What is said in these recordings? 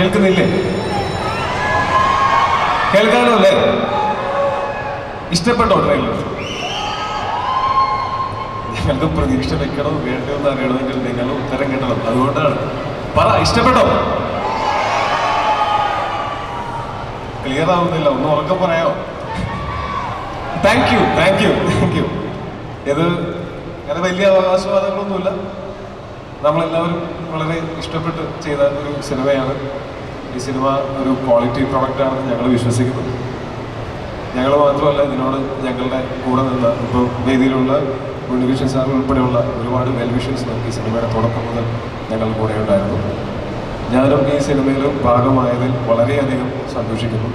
കേൾക്കുന്നില്ലേ? കേൾക്കാനോ അല്ലേ? ഇഷ്ടപ്പെട്ടോ ട്രെയിലർ? ഞങ്ങൾക്ക് പ്രതീക്ഷ വെക്കണം വേണ്ടോ എന്ന് അറിയണമെങ്കിൽ നിങ്ങൾ ഉത്തരം കിട്ടണം. അതുകൊണ്ടാണ് പറ, ഇഷ്ടപ്പെട്ടോ? ക്ലിയർ ആവുന്നില്ല, ഒന്ന് ഉറക്കം പറയാമോ? Thank you thank you thank you. ഇത് അങ്ങനെ വലിയ അവകാശവാദങ്ങളൊന്നുമില്ല. നമ്മളെല്ലാവരും വളരെ ഇഷ്ടപ്പെട്ട് ചെയ്ത ഒരു സിനിമയാണ്. ഈ സിനിമ ഒരു ക്വാളിറ്റി പ്രൊഡക്റ്റാണെന്ന് ഞങ്ങൾ വിശ്വസിക്കുന്നു. ഞങ്ങൾ മാത്രമല്ല, ഇതിനോട് ഞങ്ങളുടെ കൂടെ നിന്ന് ഇപ്പോൾ വേദിയിലുള്ള ഉണ്ണികൃഷ്ണൻ സാർ ഉൾപ്പെടെയുള്ള ഒരുപാട് വെൽവിഷൻസ് നമുക്ക് ഈ സിനിമയുടെ തുടക്കം മുതൽ ഞങ്ങളുടെ കൂടെ ഉണ്ടായിരുന്നു. ഞാനും ഈ സിനിമയിൽ ഭാഗമായതിൽ വളരെയധികം സന്തോഷിക്കുന്നു.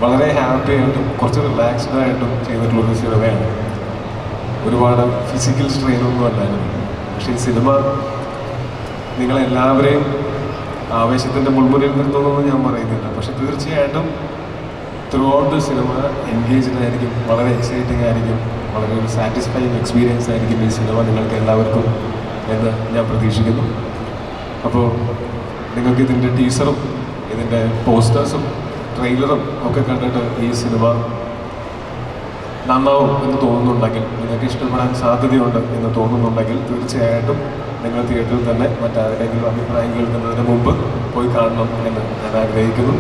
വളരെ ഹാപ്പി ആയിട്ടും കുറച്ച് റിലാക്സ്ഡ് ആയിട്ടും ചെയ്തിട്ടുള്ളൊരു സിനിമയാണ്. ഒരുപാട് ഫിസിക്കൽ സ്ട്രെയിനൊന്നും അല്ലായിരുന്നു. പക്ഷേ ഈ സിനിമ നിങ്ങളെല്ലാവരെയും ആവേശത്തിൻ്റെ മുൾമുനയിൽ നിർത്തുന്നതെന്ന് ഞാൻ പറയുന്നില്ല. പക്ഷെ തീർച്ചയായിട്ടും through out the cinema engaged ആയിരിക്കും, വളരെ എക്സൈറ്റിംഗ് ആയിരിക്കും, വളരെ ഒരു സാറ്റിസ്ഫൈയിങ് എക്സ്പീരിയൻസ് ആയിരിക്കും ഈ സിനിമ നിങ്ങൾക്ക് എല്ലാവർക്കും എന്ന് ഞാൻ പ്രതീക്ഷിക്കുന്നു. അപ്പോൾ നിങ്ങൾക്ക് ഇതിൻ്റെ ടീസറും ഇതിൻ്റെ പോസ്റ്റേഴ്സും ട്രെയിലറും ഒക്കെ കണ്ടിട്ട് ഈ സിനിമ നന്നാവും എന്ന് തോന്നുന്നുണ്ടെങ്കിൽ, നിങ്ങൾക്ക് ഇഷ്ടപ്പെടാൻ സാധ്യതയുണ്ട് എന്ന് തോന്നുന്നുണ്ടെങ്കിൽ തീർച്ചയായിട്ടും നിങ്ങൾ തിയേറ്ററിൽ തന്നെ മറ്റാരുടെയെങ്കിലും അഭിപ്രായം കേൾക്കുന്നതിന് മുമ്പ് പോയി കാണണം എന്ന് ഞാൻ ആഗ്രഹിക്കുന്നു.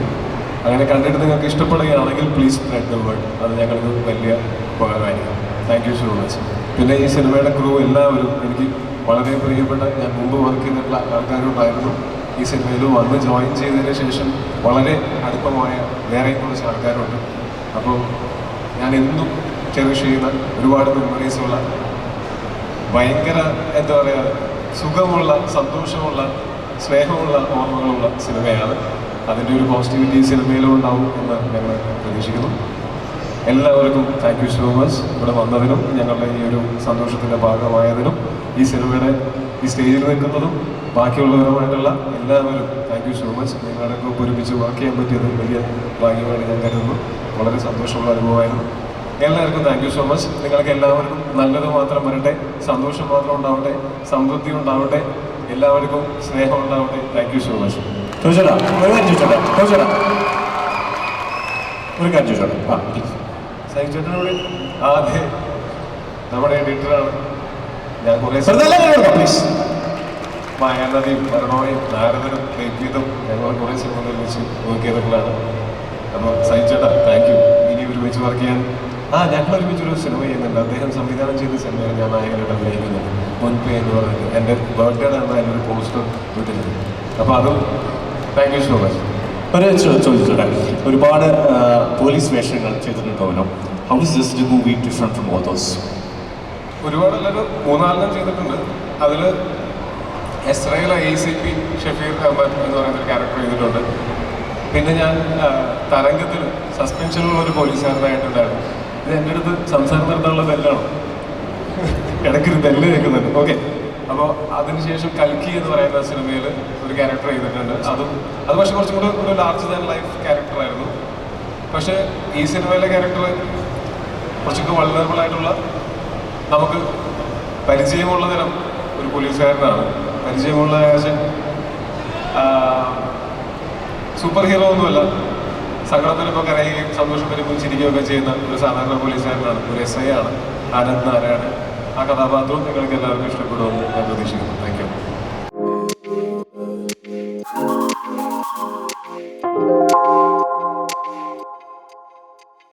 അങ്ങനെ കണ്ടിട്ട് നിങ്ങൾക്ക് ഇഷ്ടപ്പെടുകയാണെങ്കിൽ പ്ലീസ് സ്പ്രെഡ് ദ വേർഡ്. അത് ഞങ്ങൾക്ക് വലിയ ഉപകാരമായിരിക്കും. Thank you so much. പിന്നെ ഈ സിനിമയുടെ ക്രൂ എല്ലാവരും എനിക്ക് വളരെ പ്രിയപ്പെട്ട, ഞാൻ മുമ്പ് വർക്ക് ചെയ്തിട്ടുള്ള ആൾക്കാരുണ്ടായിരുന്നു. ഈ സിനിമയിൽ വന്ന് ജോയിൻ ചെയ്തതിന് ശേഷം വളരെ അടുപ്പമായ വേറെയും കുറച്ച് ആൾക്കാരുണ്ട്. അപ്പോൾ ഞാൻ എന്നും ചെറിഷ് ചെയ്യുന്ന ഒരുപാട് മെമ്മറീസുള്ള, ഭയങ്കര എന്താ പറയുക, സുഖമുള്ള, സന്തോഷമുള്ള, സ്നേഹമുള്ള ഓർമ്മകളുള്ള സിനിമയാണ്. അതിൻ്റെ ഒരു പോസിറ്റിവിറ്റി സിനിമയിലും ഉണ്ടാവും എന്ന് ഞങ്ങൾ പ്രതീക്ഷിക്കുന്നു. എല്ലാവർക്കും താങ്ക് യു സോ മച്ച്. ഇവിടെ വന്നതിനും ഞങ്ങളുടെ ഈ ഒരു സന്തോഷത്തിൻ്റെ ഭാഗമായതിനും ഈ സിനിമയുടെ ഈ സ്റ്റേജിൽ നിൽക്കുന്നതും ബാക്കിയുള്ളവരുമായിട്ടുള്ള എല്ലാവരും താങ്ക് യു സോ മച്ച്. നിങ്ങളുടെ ഗ്രൂപ്പ് ഒരുമിച്ച് വർക്ക് ചെയ്യാൻ പറ്റിയത് വലിയ ഭാഗ്യമായിട്ട് ഞാൻ കരുതുന്നു. വളരെ സന്തോഷമുള്ള അനുഭവമായിരുന്നു. എല്ലാവർക്കും താങ്ക് യു സോ മച്ച്. നിങ്ങൾക്ക് എല്ലാവർക്കും നല്ലത് മാത്രം വരട്ടെ, സന്തോഷം മാത്രം ഉണ്ടാവട്ടെ, സമൃദ്ധി ഉണ്ടാവട്ടെ, എല്ലാവർക്കും സ്നേഹം ഉണ്ടാവട്ടെ. Thank you so much. ചോദിച്ചോടാ, ഒരു കാര്യം ചോദിച്ചോട്ടെ, ചോദിച്ചോടാ, ഒരു കാര്യം ചോദിച്ചോട്ടെ. ആ സൈചേട്ടനോട് ആദ്യം നമ്മുടെ എഡിറ്ററാണ്. ഞാൻ കുറേ പ്ലീസ്. മായാനദിയും മരണോയും നാരദനും ക്ലേപ്പിയതും ഞങ്ങൾ കുറേ സിനിമ നിർമ്മിച്ച് വർക്ക് ചെയ്തിട്ടുള്ളതാണ്. അപ്പോൾ സൈചേട്ടാ താങ്ക് യു. ഇനി ഒരുമിച്ച് വർക്ക് ചെയ്യാൻ ഞങ്ങൾ ഒരുമിച്ചൊരു സിനിമ ചെയ്യുന്നുണ്ട്. അദ്ദേഹം സംവിധാനം ചെയ്ത സിനിമയിൽ ഞാൻ നായകനായിട്ട് അഭിനയിക്കുന്നുണ്ട്. മുൻപേ എന്ന് പറഞ്ഞിട്ട് എൻ്റെ ബർത്ത്ഡേയുടെ അന്ന് അതിനൊരു പോസ്റ്റർ വിട്ടിട്ടുണ്ട്. അപ്പോൾ അതും താങ്ക് യു സോ മച്ച്. ഒരു ചോദിച്ചോട്ടെ, ഒരുപാട് പോലീസ് വേഷങ്ങൾ ചെയ്തിട്ടുണ്ടോ? How is this movie different from all those? ഒരുപാടല്ലൊരു 3-4 ചെയ്തിട്ടുണ്ട്. അതിൽ എസ്രയിലെ ACP ഷഫീർ അഹമ്മദ് എന്ന് പറയുന്നൊരു ക്യാരക്ടർ ചെയ്തിട്ടുണ്ട്. പിന്നെ ഞാൻ തരംഗത്തിൽ സസ്പെൻഷനുള്ള ഒരു പോലീസുകാരനായിട്ടുണ്ടായിരുന്നു. ഇത് എൻ്റെ അടുത്ത് സംസാരം നടത്താനുള്ള ബെല്ലാണ്, ഇടയ്ക്കൊരു ബെല്ല് കേൾക്കുന്നുണ്ട്. ഓക്കെ. അപ്പോൾ അതിനുശേഷം കൽക്കി എന്ന് പറയുന്ന സിനിമയിൽ ഒരു ക്യാരക്ടർ ചെയ്തിട്ടുണ്ട്. അത് പക്ഷേ കുറച്ചും കൂടി ഒരു ലാർജ് ദാൻ ലൈഫ് ക്യാരക്ടറായിരുന്നു. പക്ഷേ ഈ സിനിമയിലെ ക്യാരക്ടർ കുറച്ചൊക്കെ വൾനറബിൾ ആയിട്ടുള്ള, നമുക്ക് പരിചയമുള്ള തരം ഒരു പോലീസുകാരനാണ്. പരിചയമുള്ള സൂപ്പർ ഹീറോ ഒന്നുമല്ല. സങ്കടത്തിലിപ്പോൾ കരയുകയും സന്തോഷം വരുമ്പോൾ ചിരിക്കുകയൊക്കെ ചെയ്യുന്ന ഒരു സാധാരണ പോലീസുകാരനാണ്. ഒരു SI ആണ്, ആനന്ദ് നാരായണൻ. ആ കഥാപാത്രവും നിങ്ങൾക്ക് എല്ലാവർക്കും ഇഷ്ടപ്പെടുമെന്ന് ഞാൻ പ്രതീക്ഷിക്കുന്നു.